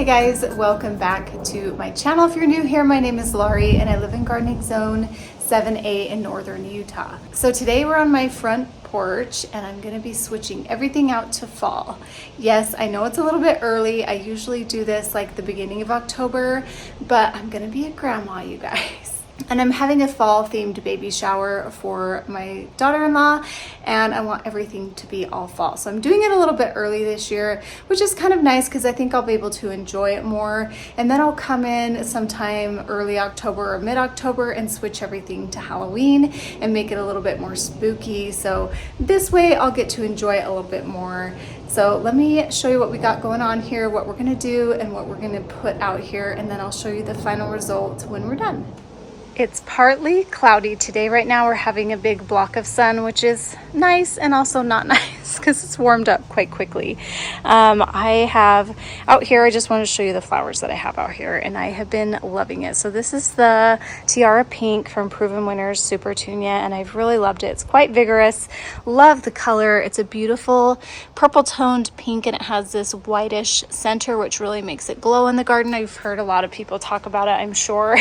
Hey guys, welcome back to my channel. If you're new here, my name is Laurie and I live in Gardening Zone 7A in northern Utah. So today we're on my front porch and I'm going to be switching everything out to fall. Yes, I know it's a little bit early. I usually do this like the beginning of October, but I'm going to be a grandma, you guys. And I'm having a fall themed baby shower for my daughter-in-law and I want everything to be all fall. So I'm doing it a little bit early this year, which is kind of nice because I think I'll be able to enjoy it more. And then I'll come in sometime early October or mid-October and switch everything to Halloween and make it a little bit more spooky. So this way I'll get to enjoy it a little bit more. So let me show you what we got going on here, what we're gonna do and what we're gonna put out here. And then I'll show you the final result when we're done. It's partly cloudy today. Right now we're having a big block of sun, which is nice and also not nice because it's warmed up quite quickly. I have out here, I just want to show you the flowers that I have out here and I have been loving it. So this is the Tiara Pink from Proven Winners Super Tunia and I've really loved it. It's quite vigorous. Love the color. It's a beautiful purple toned pink and it has this whitish center which really makes it glow in the garden. I've heard a lot of people talk about it, I'm sure.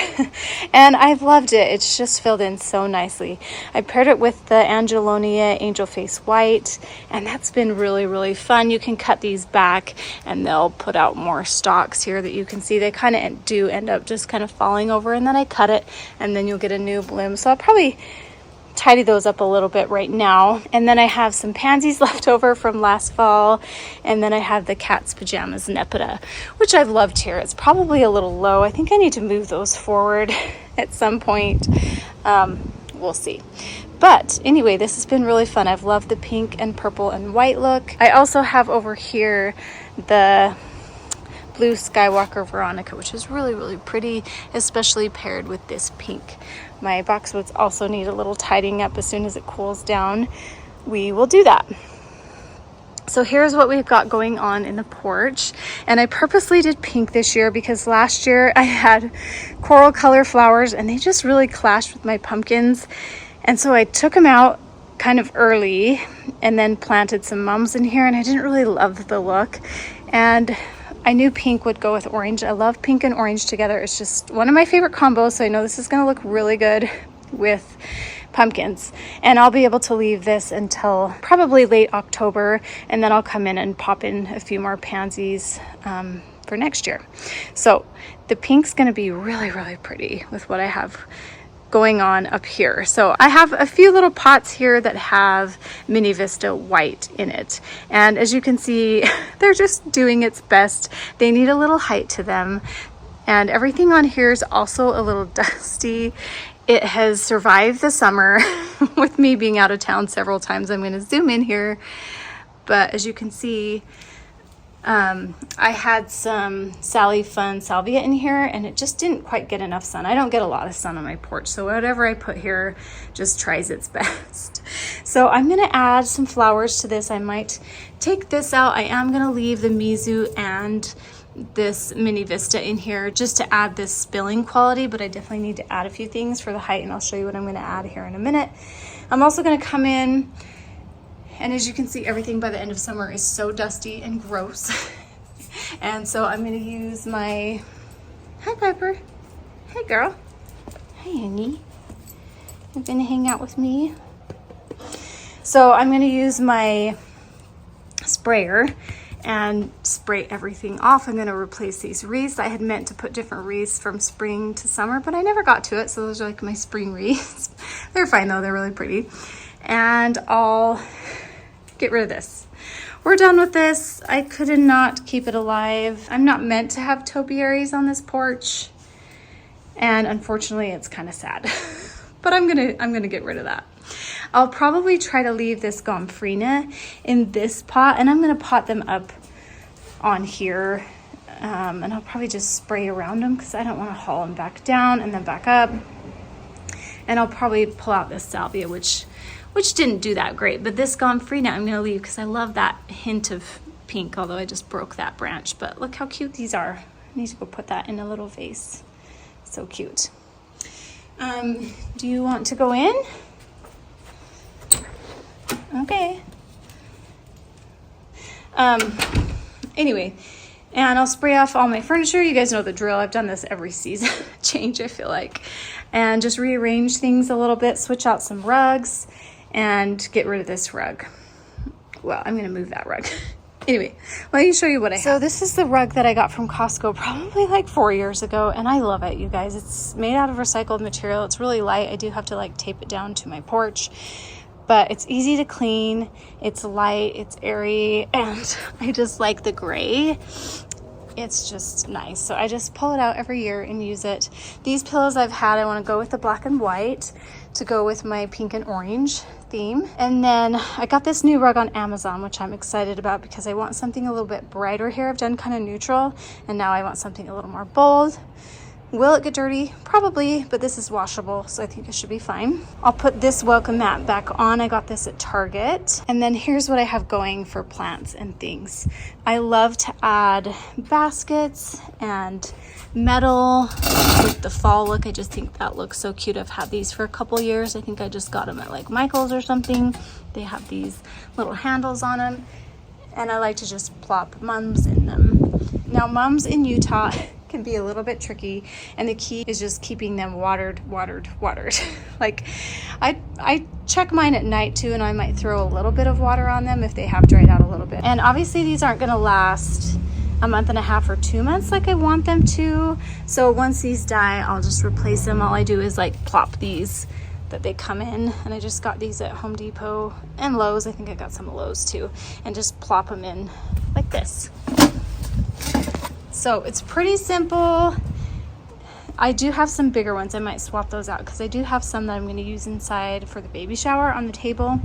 And I've loved it. It's just filled in so nicely. I paired it with the Angelonia Angel Face White and that's been really fun. You can cut these back and they'll put out more stalks here that you can see. They kind of do end up just kind of falling over and then I cut it and then you'll get a new bloom. So I'll probably tidy those up a little bit right now. And then I have some pansies left over from last fall. And then I have the Cat's Pajamas Nepeta, which I've loved here. It's probably a little low. I think I need to move those forward at some point. We'll see. But anyway, this has been really fun. I've loved the pink and purple and white look. I also have over here the blue Skywalker Veronica, which is really pretty, especially paired with this pink. My boxwoods also need a little tidying up. As soon as it cools down, we will do that. So here's what we've got going on in the porch. And I purposely did pink this year because last year I had coral color flowers and they just really clashed with my pumpkins. And so I took them out kind of early and then planted some mums in here and I didn't really love the look. And I knew pink would go with orange. I love pink and orange together. It's just one of my favorite combos. So I know this is going to look really good with pumpkins. And I'll be able to leave this until probably late October. And then I'll come in and pop in a few more pansies for next year. So the pink's going to be really pretty with what I have going on up here. So I have a few little pots here that have Mini Vista white in it. And as you can see, they're just doing its best. They need a little height to them. And everything on here is also a little dusty. It has survived the summer with me being out of town several times. I'm going to zoom in here. But as you can see, I had some Sally Fun salvia in here and it just didn't quite get enough sun. I don't get a lot of sun on my porch, so whatever I put here just tries its best. So I'm going to add some flowers to this. I might take this out. I am going to leave the Mizu and this Mini Vista in here just to add this spilling quality, but I definitely need to add a few things for the height and I'll show you what I'm going to add here in a minute. I'm also going to come in. And as you can see, everything by the end of summer is so dusty and gross. And so I'm going to use my, hi Piper, hey girl, hi honey, you're going to hang out with me. So I'm going to use my sprayer and spray everything off. I'm going to replace these wreaths. I had meant to put different wreaths from spring to summer, but I never got to it. So those are like my spring wreaths. They're fine though, they're really pretty. And I'll get rid of this. We're done with this. I could not keep it alive. I'm not meant to have topiaries on this porch. And unfortunately, it's kind of sad. But I'm gonna get rid of that. I'll probably try to leave this Gomphrena in this pot and I'm gonna pot them up on here. And I'll probably just spray around them because I don't want to haul them back down and then back up. And I'll probably pull out this salvia, which didn't do that great, but this Gomphrena I'm gonna leave because I love that hint of pink, although I just broke that branch. But look how cute these are. I need to go put that in a little vase. So cute. Do you want to go in? Okay. Anyway, And I'll spray off all my furniture. You guys know the drill. I've done this every season change, I feel like. And just rearrange things a little bit, switch out some rugs, and get rid of this rug. Well, I'm gonna move that rug. Anyway, let me show you what I have. So this is the rug that I got from Costco probably like 4 years ago, and I love it, you guys. It's made out of recycled material. It's really light. I do have to like tape it down to my porch, but it's easy to clean. It's light, it's airy, and I just like the gray. It's just nice. So I just pull it out every year and use it. These pillows I've had, I want to go with the black and white to go with my pink and orange theme. And then I got this new rug on Amazon, which I'm excited about because I want something a little bit brighter here. I've done kind of neutral, and now I want something a little more bold. Will it get dirty? Probably, but this is washable, so I think it should be fine. I'll put this welcome mat back on. I got this at Target. And then here's what I have going for plants and things. I love to add baskets and metal with the fall look. I just think that looks so cute. I've had these for a couple years. I think I just got them at like Michael's or something. They have these little handles on them, and I like to just plop mums in them. Now, mums in Utah can be a little bit tricky, and the key is just keeping them watered. Like I check mine at night too, and I might throw a little bit of water on them if they have dried out a little bit. And obviously these aren't going to last a month and a half or 2 months like I want them to, so once these die, I'll just replace them. All I do is like plop these that they come in, and I just got these at Home Depot and Lowe's. I think I got some at Lowe's too, and just plop them in like this. So it's pretty simple. I do have some bigger ones. I might swap those out because I do have some that I'm going to use inside for the baby shower on the table.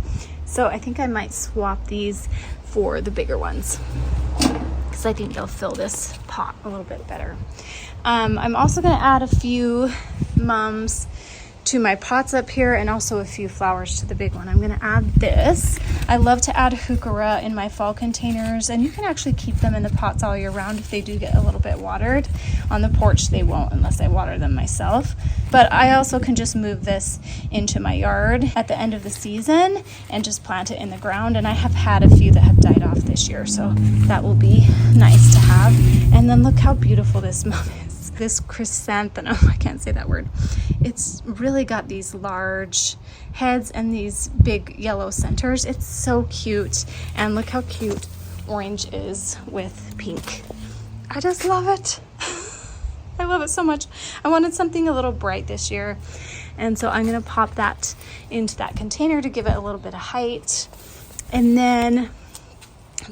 So I think I might swap these for the bigger ones because I think they'll fill this pot a little bit better. I'm also going to add a few mums to my pots up here, and also a few flowers to the big one. I'm going to add this. I love to add heuchera in my fall containers, and you can actually keep them in the pots all year round if they do get a little bit watered. On the porch they won't unless I water them myself, but I also can just move this into my yard at the end of the season and just plant it in the ground. And I have had a few that have died off this year, so that will be nice to have. And then look how beautiful this mum is. This chrysanthemum, I can't say that word. It's really got these large heads and these big yellow centers. It's so cute. And look how cute orange is with pink. I just love it. I love it so much. I wanted something a little bright this year, and so I'm gonna pop that into that container to give it a little bit of height. And then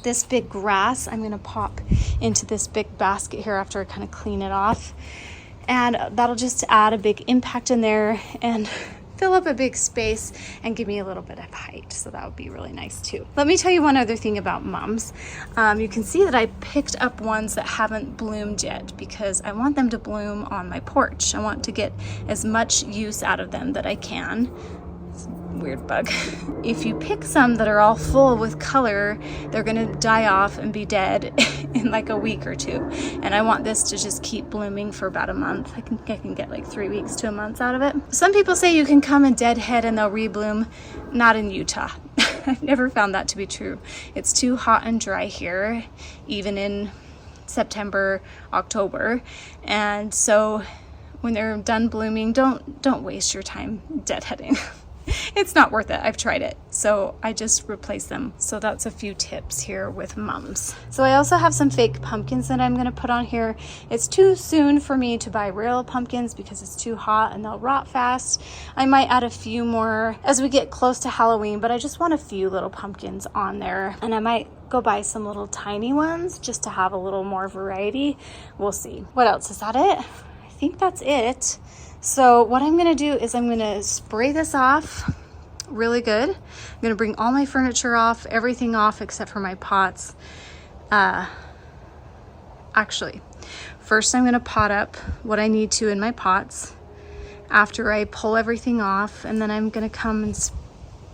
this big grass I'm going to pop into this big basket here after I kind of clean it off, and that'll just add a big impact in there and fill up a big space and give me a little bit of height, so that would be really nice too. Let me tell you one other thing about mums. You can see that I picked up ones that haven't bloomed yet because I want them to bloom on my porch. I want to get as much use out of them that I can. Weird bug. If you pick some that are all full with color, they're gonna die off and be dead in like a week or two. And I want this to just keep blooming for about a month. I can get like 3 weeks to a month out of it. Some people say you can come and deadhead and they'll rebloom. Not in Utah. I've never found that to be true. It's too hot and dry here, even in September, October. And so when they're done blooming, don't waste your time deadheading. It's not worth it. I've tried it. So I just replace them. So that's a few tips here with mums. So I also have some fake pumpkins that I'm going to put on here. It's too soon for me to buy real pumpkins because it's too hot and they'll rot fast. I might add a few more as we get close to Halloween, but I just want a few little pumpkins on there. And I might go buy some little tiny ones just to have a little more variety. We'll see. What else? Is that it? I think that's it. So what I'm gonna do is I'm gonna spray this off really good. I'm gonna bring all my furniture off, everything off except for my pots. Actually, first I'm gonna pot up what I need to in my pots after I pull everything off, and then I'm gonna come and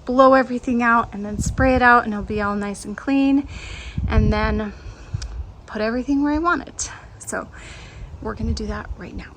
blow everything out and then spray it out, and it'll be all nice and clean, and then put everything where I want it. So we're gonna do that right now.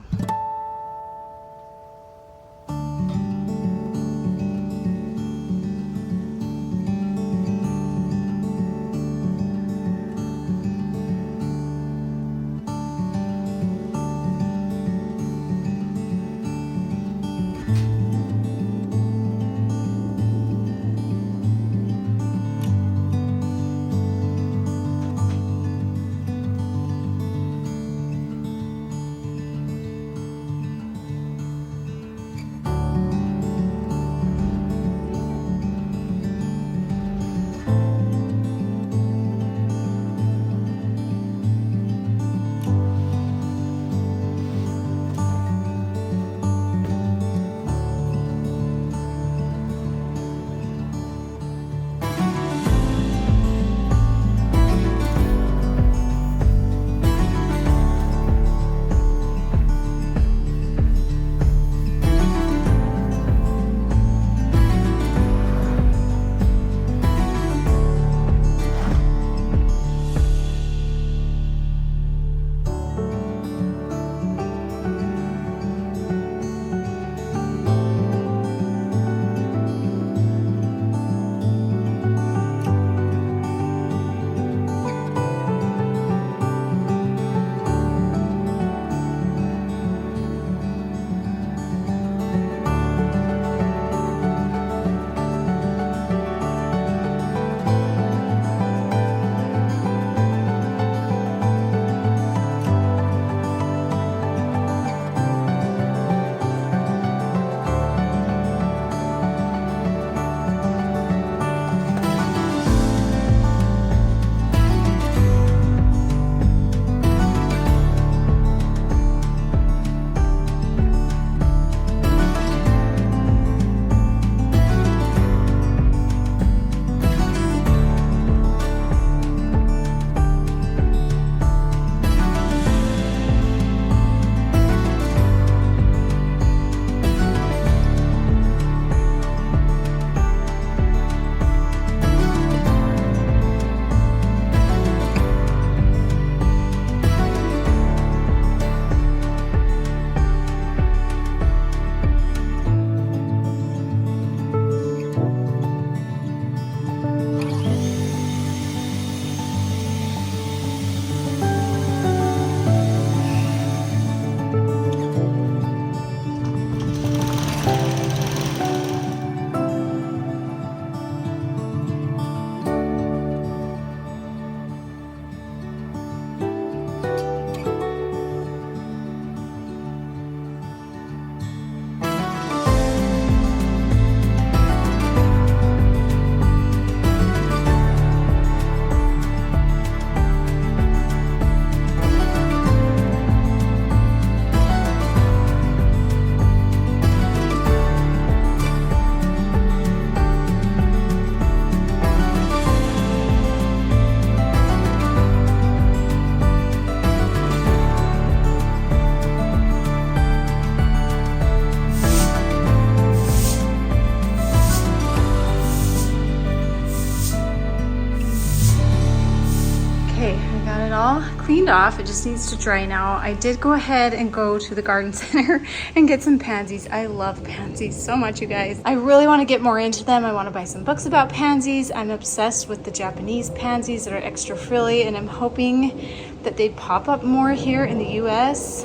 it all cleaned off. It just needs to dry now. I did go ahead and go to the garden center and get some pansies. I love pansies so much, you guys. I really want to get more into them. I want to buy some books about pansies. I'm obsessed with the Japanese pansies that are extra frilly, and I'm hoping that they'd pop up more here in the US.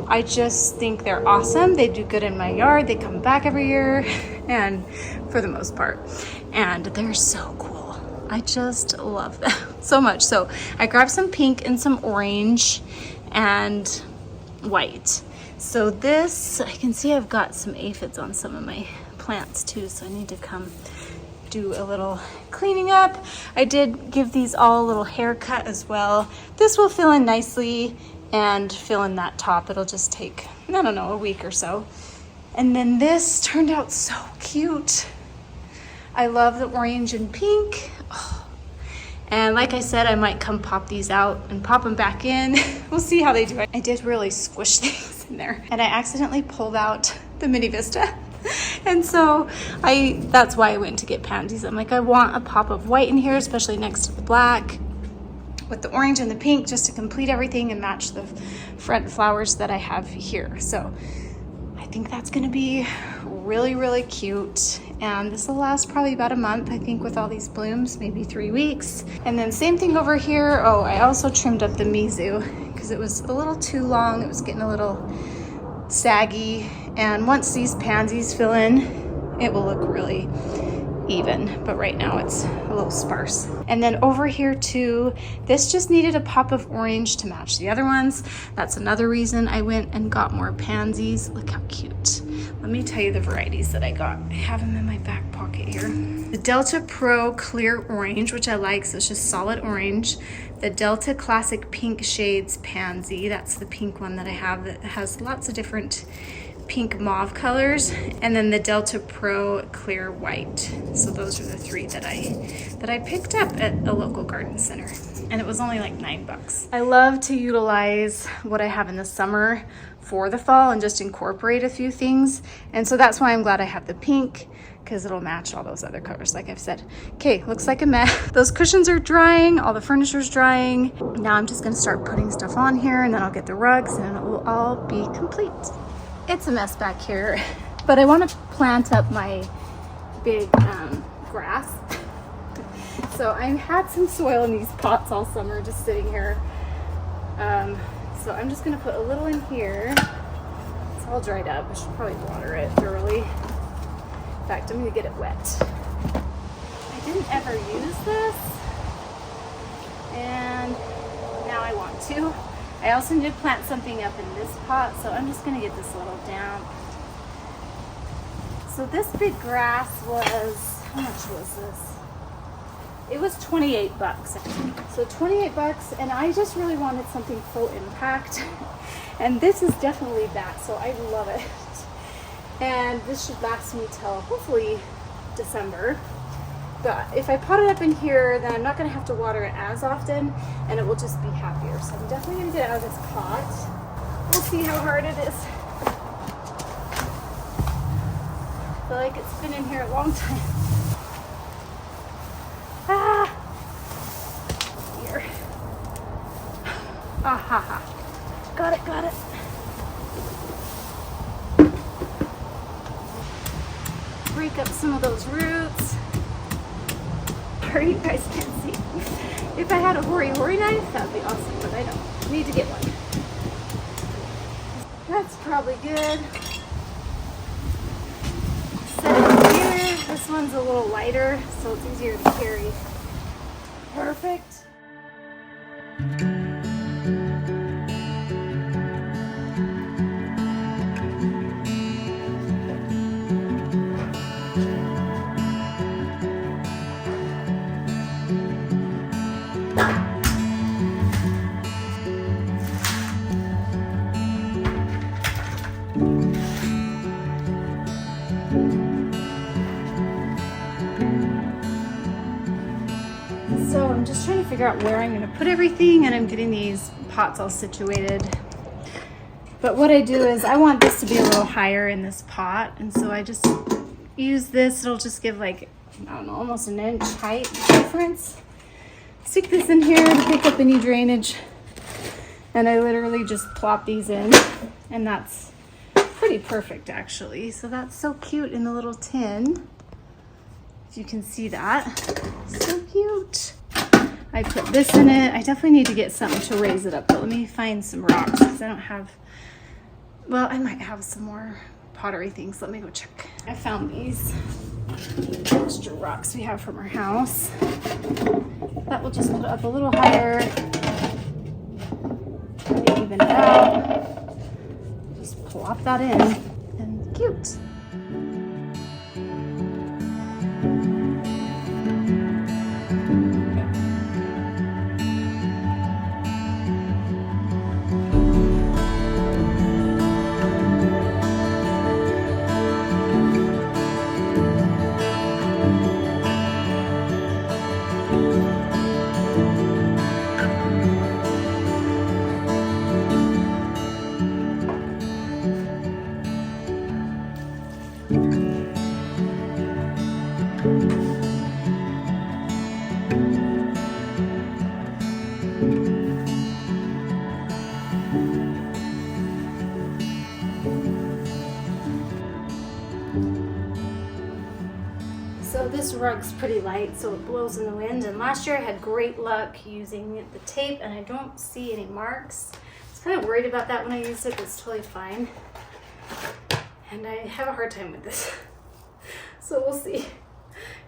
I just think they're awesome. They do good in my yard. They come back every year, and for the most part, and they're so cool. I just love them so much. So I grabbed some pink and some orange and white. So this, I can see I've got some aphids on some of my plants too, so I need to come do a little cleaning up. I did give these all a little haircut as well. This will fill in nicely and fill in that top. It'll just take, I don't know, a week or so. And then this turned out so cute. I love the orange and pink. Oh. And like I said, I might come pop these out and pop them back in. We'll see how they do. I did really squish things in there, and I accidentally pulled out the mini vista. And so that's why I went to get pansies. I'm like, I want a pop of white in here, especially next to the black, with the orange and the pink, just to complete everything and match the front flowers that I have here. So I think that's gonna be really, really cute. And this will last probably about a month, I think, with all these blooms, maybe 3 weeks. And then same thing over here. Oh, I also trimmed up the mizu because it was a little too long. It was getting a little saggy. And once these pansies fill in, it will look really even, but right now it's a little sparse. And then over here too, this just needed a pop of orange to match the other ones. That's another reason I went and got more pansies. Look how cute. Let me tell you the varieties that I got. I have them in my back pocket here. The Delta Pro Clear Orange, which I like, so it's just solid orange. The Delta Classic Pink Shades Pansy, that's the pink one that I have that has lots of different pink mauve colors, and then the Delta Pro Clear White. So those are the three that I picked up at a local garden center, and it was only like $9. I love to utilize what I have in the summer for the fall and just incorporate a few things, and so that's why I'm glad I have the pink, because it'll match all those other colors, like I've said. Okay, looks like a mess. Those cushions are drying, all the furniture's drying. Now I'm just gonna start putting stuff on here, and then I'll get the rugs, and it will all be complete. It's a mess back here, but I want to plant up my big grass. So I had some soil in these pots all summer just sitting here. So I'm just going to put a little in here. It's all dried up. I should probably water it thoroughly. In fact, I'm going to get it wet. I didn't ever use this, and now I want to. I also need to plant something up in this pot, so I'm just gonna get this a little damp. So this big grass was, how much was this? It was $28. So $28, and I just really wanted something full impact. And this is definitely that, so I love it. And this should last me till hopefully December. But if I pot it up in here, then I'm not going to have to water it as often, and it will just be happier. So I'm definitely going to get it out of this pot. We'll see how hard it is. I feel like it's been in here a long time. Ah! Here. Ah ha ha. Got it, got it. Break up some of those roots. You guys can't see. If I had a hori knife, that would be awesome, but I don't. Need to get one. That's probably good. Set it here. This one's a little lighter, so it's easier to carry. Perfect. So I'm just trying to figure out where I'm going to put everything, and I'm getting these pots all situated. But what I do is I want this to be a little higher in this pot, and so I just use this. It'll just give like, I don't know, almost an inch height difference. Stick this in here to pick up any drainage And I literally just plop these in, and that's pretty perfect actually. So that's so cute in the little tin. If you can see that, so cute. I put this in it. I definitely need to get something to raise it up, but let me find some rocks because I don't have, well, I might have some more pottery things. Let me go check. I found these extra rocks we have from our house. That will just put it up a little higher. Even it out. Just plop that in, and cute. So this rug's pretty light, so it blows in the wind. And last year I had great luck using the tape, and I don't see any marks. I was kind of worried about that when I used it, but it's totally fine. And I have a hard time with this. So we'll see.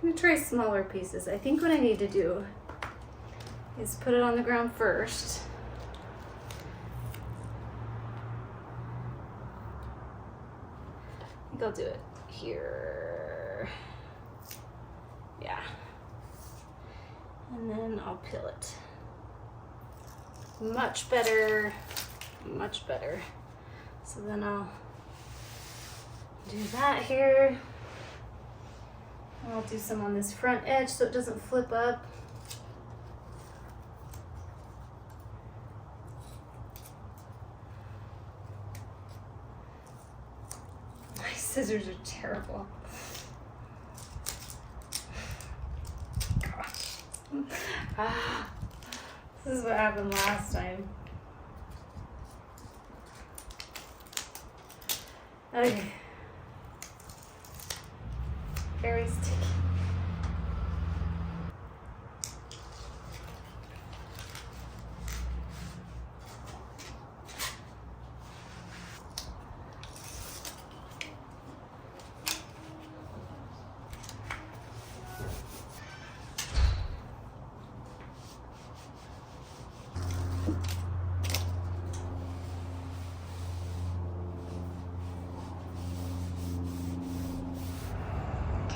I'm gonna try smaller pieces. I think what I need to do is put it on the ground first. I think I'll do it here. Yeah. And then I'll peel it. Much better, much better. So then I'll do that here. And I'll do some on this front edge so it doesn't flip up. My scissors are terrible. Gosh. This is what happened last time. Okay. Very sticky.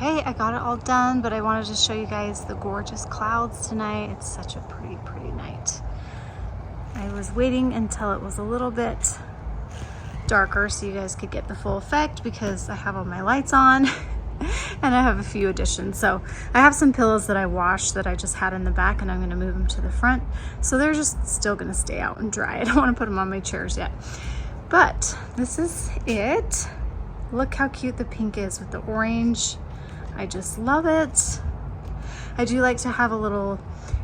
Okay, I got it all done, but I wanted to show you guys the gorgeous clouds tonight. It's such a pretty, pretty night. I was waiting until it was a little bit darker so you guys could get the full effect because I have all my lights on and I have a few additions. So I have some pillows that I washed that I just had in the back, and I'm gonna move them to the front. So they're just still gonna stay out and dry. I don't wanna put them on my chairs yet. But this is it. Look how cute the pink is with the orange. I just love it. I do like to have a little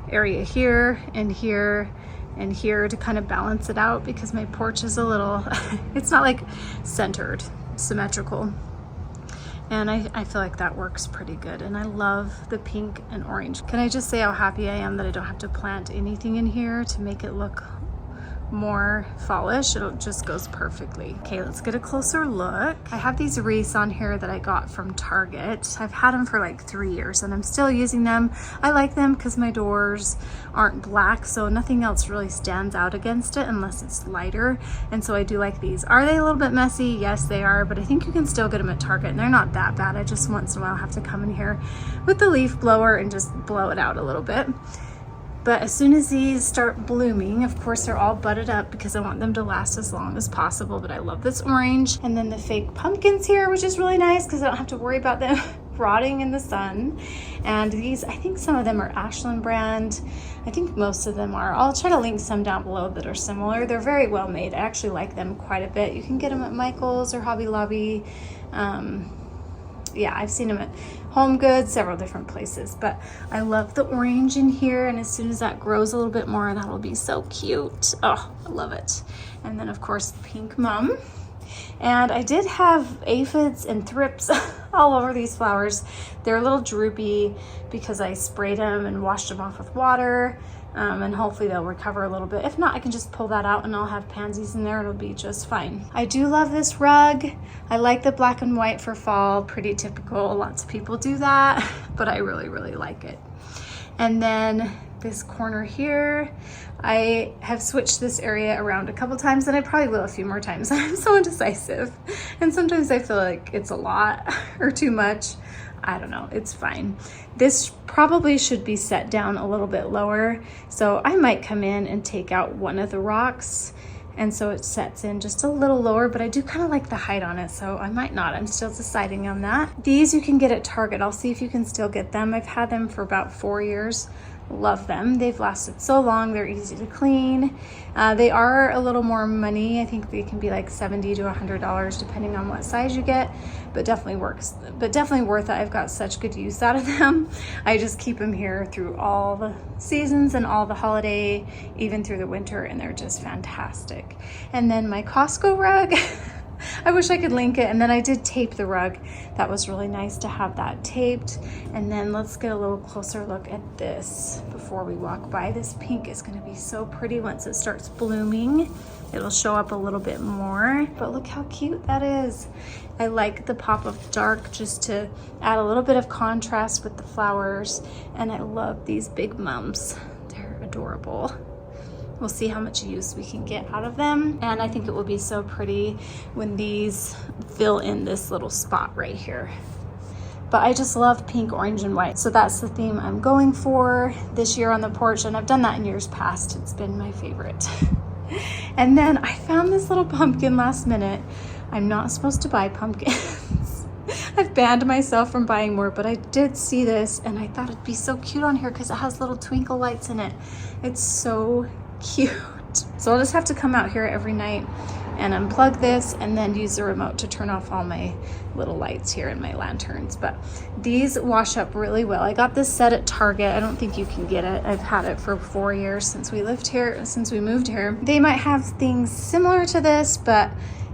area here and here and here to kind of balance it out because my porch is a little, it's not like centered, symmetrical. And I feel like that works pretty good. And I love the pink and orange. Can I just say how happy I am that I don't have to plant anything in here to make it look more fallish? It just goes perfectly. Okay, let's get a closer look. I have these wreaths on here that I got from Target. I've had them for like 3 years and I'm still using them. I like them because my doors aren't black, so nothing else really stands out against it unless it's lighter. And so I do like these. Are they a little bit messy? Yes, they are, but I think you can still get them at Target and they're not that bad. I just once in a while have to come in here with the leaf blower and just blow it out a little bit. But as soon as these start blooming, of course they're all budded up because I want them to last as long as possible. But I love this orange. And then the fake pumpkins here, which is really nice because I don't have to worry about them rotting in the sun. And these, I think some of them are Ashland brand. I think most of them are. I'll try to link some down below that are similar. They're very well made. I actually like them quite a bit. You can get them at Michael's or Hobby Lobby. yeah, I've seen them at Home Goods, several different places, but I love the orange in here. And as soon as that grows a little bit more, that'll be so cute. Oh, I love it. And then of course the pink mum. And I did have aphids and thrips all over these flowers. They're a little droopy because I sprayed them and washed them off with water. And hopefully they'll recover a little bit. If not, I can just pull that out and I'll have pansies in there. It'll be just fine. I do love this rug. I like the black and white for fall, pretty typical. Lots of people do that, but I really, really like it. And then this corner here, I have switched this area around a couple times, and I probably will a few more times. I'm so indecisive. And sometimes I feel like it's a lot or too much. I don't know, it's fine. This probably should be set down a little bit lower. So I might come in and take out one of the rocks, and so it sets in just a little lower, but I do kind of like the height on it, so I might not. I'm still deciding on that. These you can get at Target. I'll see if you can still get them. I've had them for about 4 years. Love them. They've lasted so long. They're easy to clean. They are a little more money. I think they can be like $70 to $100 depending on what size you get, but definitely works. But definitely worth it. I've got such good use out of them. I just keep them here through all the seasons and all the holiday, even through the winter, and they're just fantastic. And then my Costco rug. I wish I could link it. And then I did tape the rug. That was really nice to have that taped. And then let's get a little closer look at this before we walk by. This pink is going to be so pretty once it starts blooming. It'll show up a little bit more, but look how cute that is. I like the pop of dark just to add a little bit of contrast with the flowers. And I love these big mums. They're adorable. We'll see how much use we can get out of them. And I think it will be so pretty when these fill in this little spot right here. But I just love pink, orange, and white. So that's the theme I'm going for this year on the porch. And I've done that in years past. It's been my favorite. And then I found this little pumpkin last minute. I'm not supposed to buy pumpkins. I've banned myself from buying more, but I did see this and I thought it'd be so cute on here because it has little twinkle lights in it. It's so cute. So I'll just have to come out here every night and unplug this and then use the remote to turn off all my little lights here and my lanterns. But these wash up really well. I got this set at Target. I don't think you can get it. I've had it for 4 years since we moved here. They might have things similar to this, but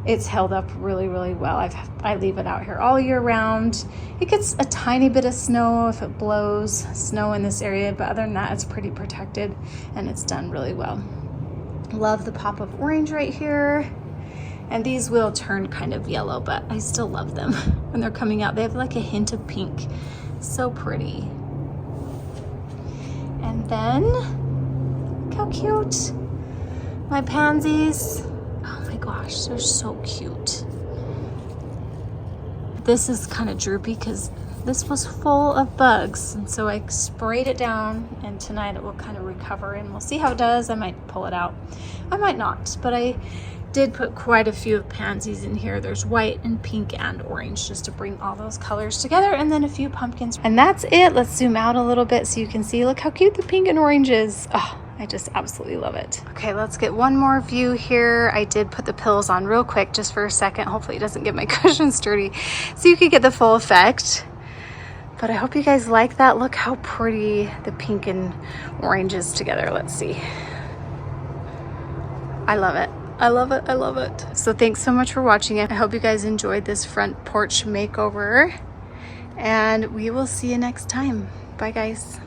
it's held up really, really well. I leave it out here all year round. It gets a tiny bit of snow if it blows snow in this area, but other than that, it's pretty protected and it's done really well. Love the pop of orange right here. And these will turn kind of yellow, but I still love them when they're coming out. They have like a hint of pink. So pretty. And then, look how cute. My pansies. Oh my gosh, they're so cute. This is kind of droopy because this was full of bugs, and so I sprayed it down, and tonight it will kind of recover and we'll see how it does. I might pull it out. I might not, but I did put quite a few of pansies in here. There's white and pink and orange just to bring all those colors together, and then a few pumpkins. And that's it. Let's zoom out a little bit so you can see. Look how cute the pink and orange is. Oh, I just absolutely love it. Okay, let's get one more view here. I did put the pillows on real quick just for a second. Hopefully it doesn't get my cushions dirty so you could get the full effect. But I hope you guys like that. Look how pretty the pink and orange is together. Let's see. I love it. I love it. I love it. So thanks so much for watching it. I hope you guys enjoyed this front porch makeover, and we will see you next time. Bye guys.